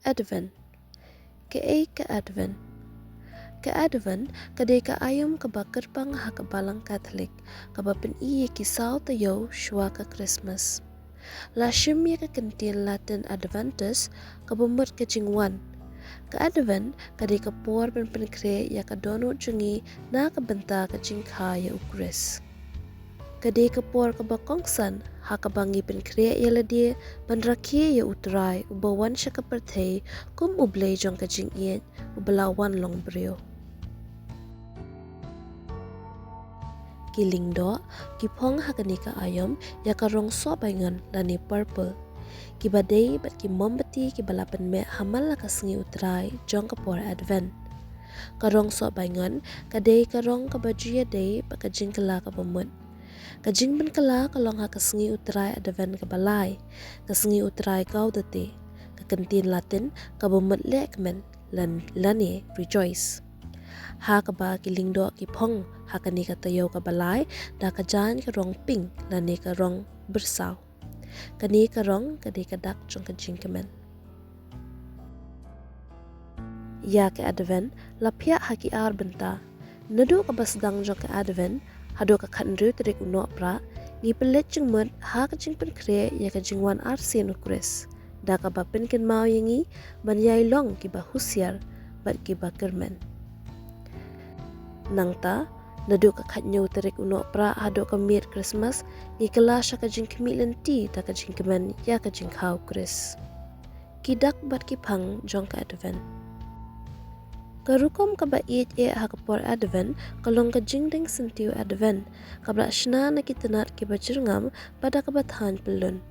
Advent. Ke Advent. Ke Advent kadai ka ayam ka bakar pang ha ka balang Catholic ka bapin iye kisau tayo shua ka Christmas. La shimya ka kentil Latin Adventus ka bumut ka jingwan. Ka Advent kadai ka por pen kre ya ka dono jungi na ka benta ka jingka ya ukris. Kadai ka por ka bakongsan ha ka bangi pen kre ya ladie bandrakie ya utrai ubawan siya ka pertay kum ublay jong ka jing iet ubalawan long brio. Kiling do kipong ha ka ayam ya ka rong so baingan lani purple. Kibadai bat ki mombati ki balapan me hamal la ka sengi utrai jong ka por Advent. Karong so baingan kadai karong ka bajuya day pa ka jing kala ka bamut. Kajing ben kala kalong ha kasengi utrai Advent ka balay, kasengi utrai kau dati, kakentin Latin ka bumut lekmen lani rejoice. Ha ka ba kiling do ki pong ha kani ka tayo ka balay da ka jan ka rong ping lani ka rong bersaw. Kani ka rong kadi ka dak jong ka jing kemen. Ya ke Advent lapia ha ki ar benta. Nadu ka basdang jong ka Advent hado ka khanru terik uno pra ni pelet jing mud ha ka jing pen kre ya ka jing wan arsian ukres da ka ba pen ken mau yangi ban yai long ki ba husiar bat ki ba kermen nangta nadu ka khanyo terik uno pra hado ka mir Christmas ni kala sha ka jing kemi lenti da ka jing kemen ya ka jing khau kres kidak bat ki phang jong ka Advent. Karukom ka ba iit ha ka por Advent kalong ka jingding sentiu Advent kabla shna na kitanat ki bajirngam pada ka bathan pelun.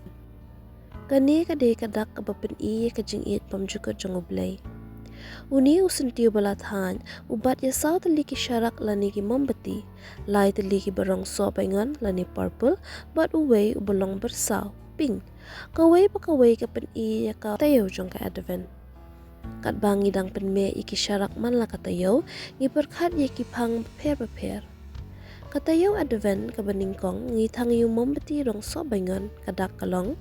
Kani ka de ka dak ka bapin ka jing iit pamjukot jong ublay. Uni usentiu balathan ubat ya saw tali ki syarak lani ki mombati lai tali ki barong so baingan lani purple bat uway ubalong bersaw pink kaway pa kaway ka pen ya ka tayo jong ka Advent. Kat bangi dang penme iki syarak man la katayo ngi perkhat ye ki phang per katayo Advent ka baningkong ngi thang yu mombati rong so baingan kadak kalong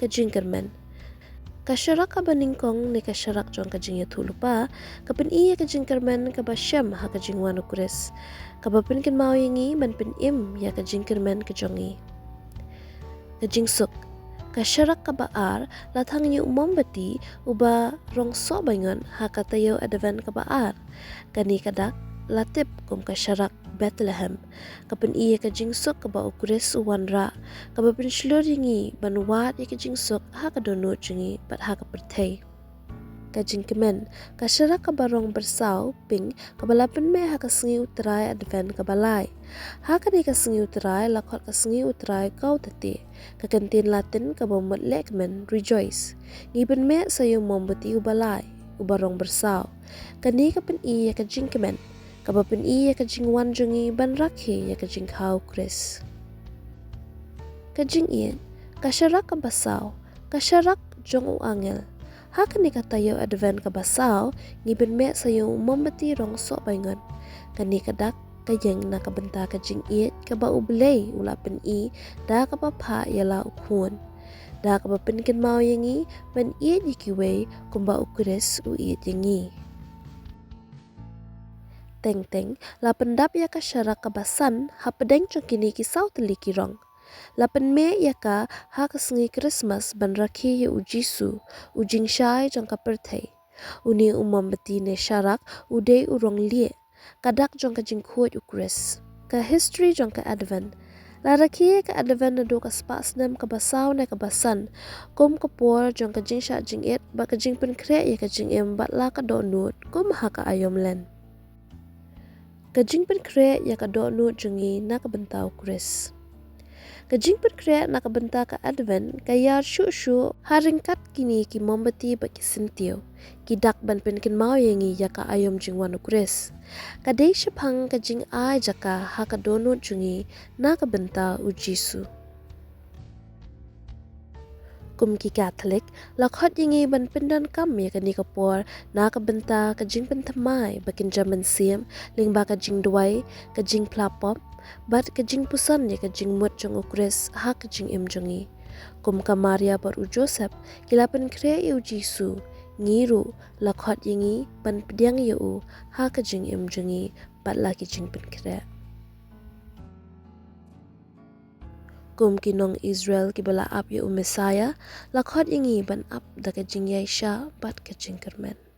ka jingkermen ka syarak ka baningkong ni ka syarak jong ka jing thulupa ka pen iya ka jingkermen ka basyam ha ka jingwan ukres ka bapin ken mau yangi ban pen im ya ka jingkermen ka jongi ka jingsuk ka syarak ka baar lathang yu mombati uba rong so baingan ha ka tayo Advent ka baar kani kadak latip kum ka syarak Bethlehem kapen iya ka jingsuk ka ba ukres uwanra ka ba penslur yingi banwat ya ka jingsuk ha ka donut jingi bat ha ka pertay ka jingkemen ka syarak ka barong bersaw ping ka balapen me ha ka sengi utrai Advent ka balay ha ka ni ka sengi utrai lakot ka sengi utrai kau tati ka kentin Latin ka bomot lekmen rejoice ngiben me sayo mombati ubalay ubarong bersaw kani ka pen iya ka jingkemen ka bapen iya ka jingwan jungi ban rakhe ya ka jingkau kris ka jing iet ka syarak ka basaw ka syarak jong uangel ha kani ka tayo Advent ka basaw ngiben me sayo mombati rong so baingan kani kadak ka yeng na ka benta ka jing iet ka ba ublay ulapen da ka ba pha yala ukhun da ka ba pen ken mau yangi ban iet yikiway kumba ukres u iet yangi teng la pendap ya ka syarak ka basan ha pedeng jong kini ki saw teli ki rong lapen me ya ka ha ka sengi Christmas ban rakhi ya ujisu ujing syai jong ka perthay uni mombati ne syarak uday urong lie kadak jong ka jing khut ukres ka history jong ka Advent la rakhi ka Advent na do ka spas nem ka basaw na ka basan kum ka por jong ka jing sha jing et ba ka jing pen kre ya ka jing em bat la ka donut kum ha ka ayom len ka jing pen kre ya ka donut jungi na ka bentaw kris ka jing pen kre na ka benta ka Advent ka yar shu haringkat kini ki mombati ba ki sintio ki dak ban pen ken mau yangi ya ka ayom jingwan ukres ka dei shapang ka jing ai jaka ha ka donut jungi na ka benta ujisu kum ki Catholic lakhot yangi ban pendan kam ya ka ni ka por na ka benta ka jing pen thamai ba kin jaman siam ling ba ka jing duai ka jing plapop bat ka jing pusan ya ka jing mut jong ukres ha ka jing im jongi kum ka Maria bar u Joseph kilapen kre u Jisu ngiru lakhot yingi pan pediang yu ha ka jing im jungi pat la ki jing pen kre. Kum kinong Israel ki bala ap yu Messiah lakhot yingi ban ap da ka jing yaisha pat ka jing kermen.